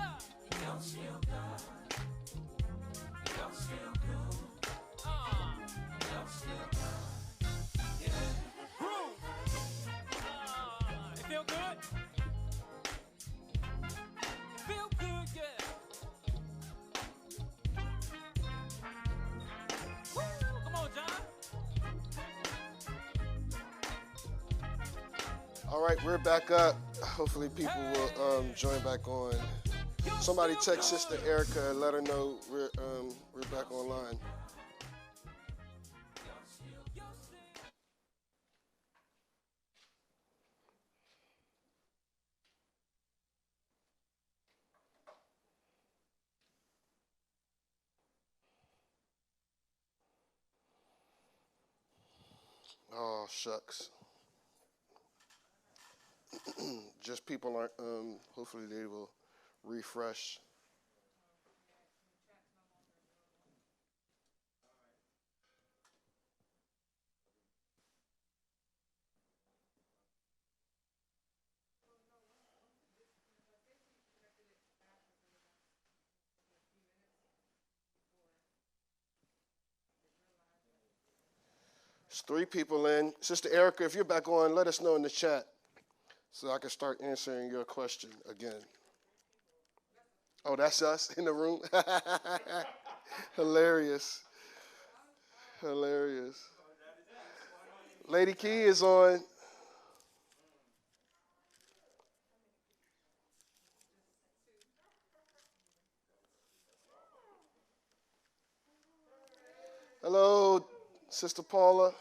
You're still God. You're still good. You're still God. Yeah. Groove. It feel good? It feel good, yeah. Woo, come on, John. All right, we're back up. Hopefully people will join back on. Somebody text Sister Erica and let her know we're back online. Oh, shucks. Just people aren't, hopefully they will refresh. There's 3 people in. Sister Erica, if you're back on, let us know in the chat so I can start answering your question again. Oh, that's us in the room? Hilarious. Hilarious. Lady Key is on. Hello, Sister Paula.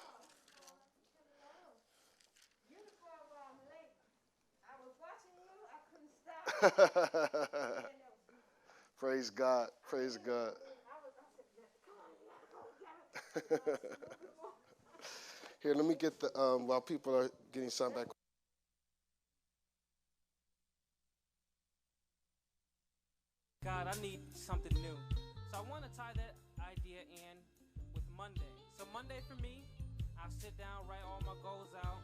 Praise God. Praise God. Here, let me get the, while people are getting something back. God, I need something new. So I want to tie that idea in with Monday. So Monday for me, I'll sit down, write all my goals out,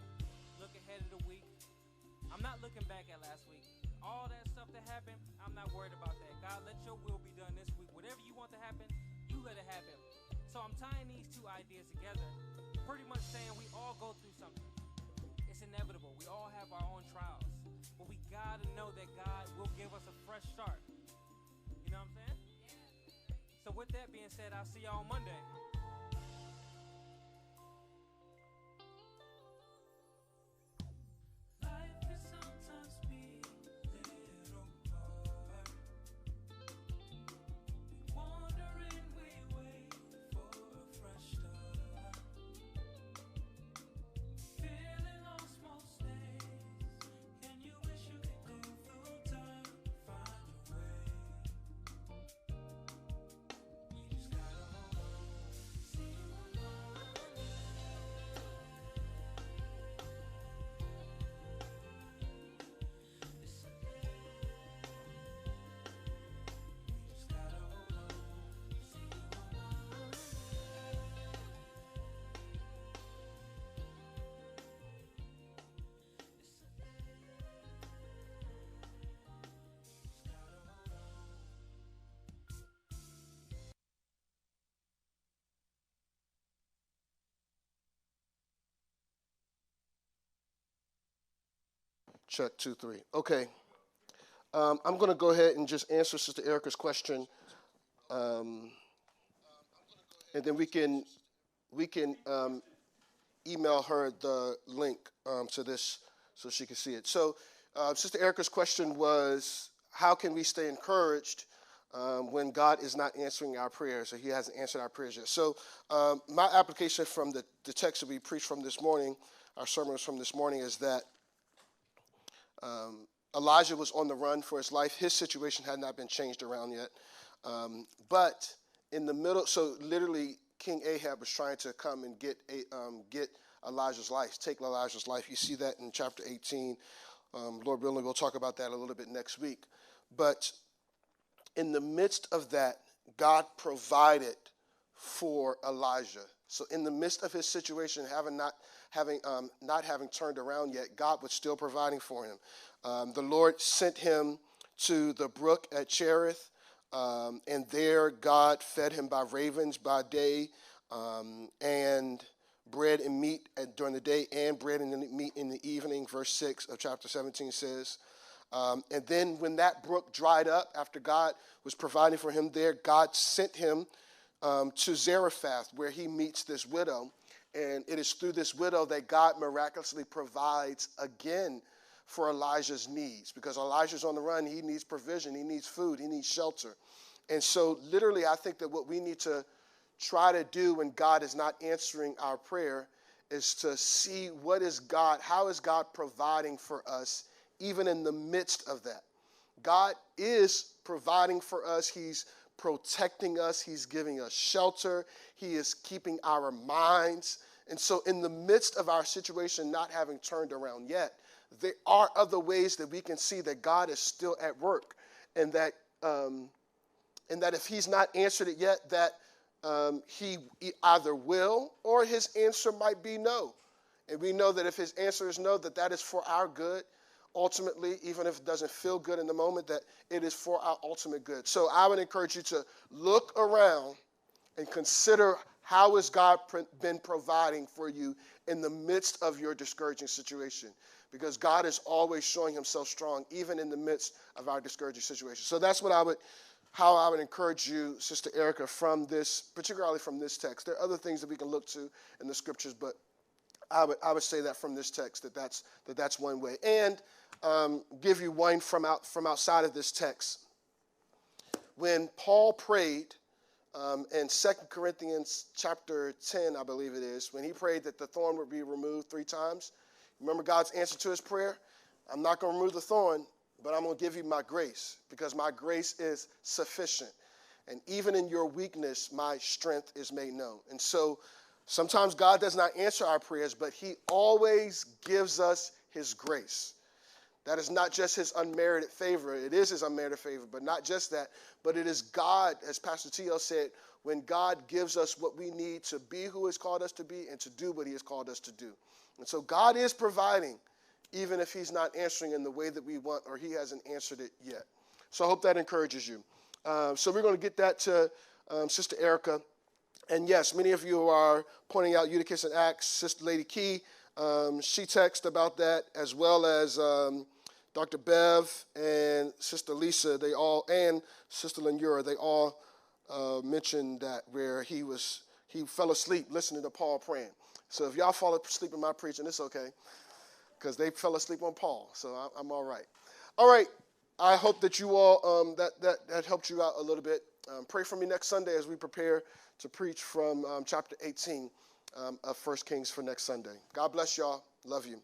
look ahead of the week. I'm not looking back at last week. All that stuff that happened, I'm not worried about that. God, let your will be done this week. Whatever you want to happen, you let it happen. So I'm tying these 2 ideas together, pretty much saying we all go through something. It's inevitable. We all have our own trials. But we got to know that God will give us a fresh start. You know what I'm saying? So with that being said, I'll see y'all on Monday. Life can sometimes be a little hard. Wandering, we wait for a fresh start. Feeling lost most days, and you wish you could go through time, find your way. We just gotta hold on, see what Check 2, 3. Okay. I'm going to go ahead and just answer Sister Erica's question, and then we can email her the link to this so she can see it. So, Sister Erica's question was, how can we stay encouraged when God is not answering our prayers, or He hasn't answered our prayers yet? So, my application from the text that we preached from this morning, our sermons from this morning, is that Elijah was on the run for his life. His situation had not been changed around yet. But in the middle, so literally King Ahab was trying to come and get Elijah's life, take Elijah's life. You see that in chapter 18. Lord willing, we'll talk about that a little bit next week. But in the midst of that, God provided for Elijah. So in the midst of his situation, not having turned around yet, God was still providing for him. The Lord sent him to the brook at Cherith, and there God fed him by ravens by day, and bread and meat during the day, and bread and meat in the evening. Verse 6 of chapter 17 says. And then when that brook dried up, after God was providing for him there, God sent him to Zarephath, where he meets this widow. And it is through this widow that God miraculously provides again for Elijah's needs. Because Elijah's on the run, he needs provision, he needs food, he needs shelter. And so literally, I think that what we need to try to do when God is not answering our prayer is to see how is God providing for us even in the midst of that. God is providing for us. He's protecting us. He's giving us shelter. He is keeping our minds. And so in the midst of our situation not having turned around yet, there are other ways that we can see that God is still at work, and that if he's not answered it yet, that he either will or his answer might be no. And we know that if his answer is no, that is for our good. Ultimately, even if it doesn't feel good in the moment, that it is for our ultimate good. So I would encourage you to look around and consider how has God been providing for you in the midst of your discouraging situation. Because God is always showing himself strong, even in the midst of our discouraging situation. So that's how I would encourage you, Sister Erica, particularly from this text. There are other things that we can look to in the scriptures, but I would say that from this text that's one way. And give you one from outside of this text. When Paul prayed in 2 Corinthians chapter 10, I believe it is, when he prayed that the thorn would be removed 3 times, remember God's answer to his prayer? I'm not going to remove the thorn, but I'm going to give you my grace, because my grace is sufficient. And even in your weakness, my strength is made known. And so sometimes God does not answer our prayers, but he always gives us his grace. That is not just his unmerited favor. It is his unmerited favor, but not just that. But it is God, as Pastor T.O. said, when God gives us what we need to be who he's called us to be and to do what he has called us to do. And so God is providing, even if he's not answering in the way that we want, or he hasn't answered it yet. So I hope that encourages you. So we're going to get that to Sister Erica. And yes, many of you are pointing out Eutychus and Acts. Sister Lady Key, she texted about that, as well as Dr. Bev and Sister Lisa, and Sister Lenura, they all mentioned that where he fell asleep listening to Paul praying. So if y'all fall asleep in my preaching, it's okay, because they fell asleep on Paul, so I'm all right. All right, I hope that you all, that helped you out a little bit. Pray for me next Sunday as we prepare to preach from chapter 18 of 1 Kings for next Sunday. God bless y'all. Love you.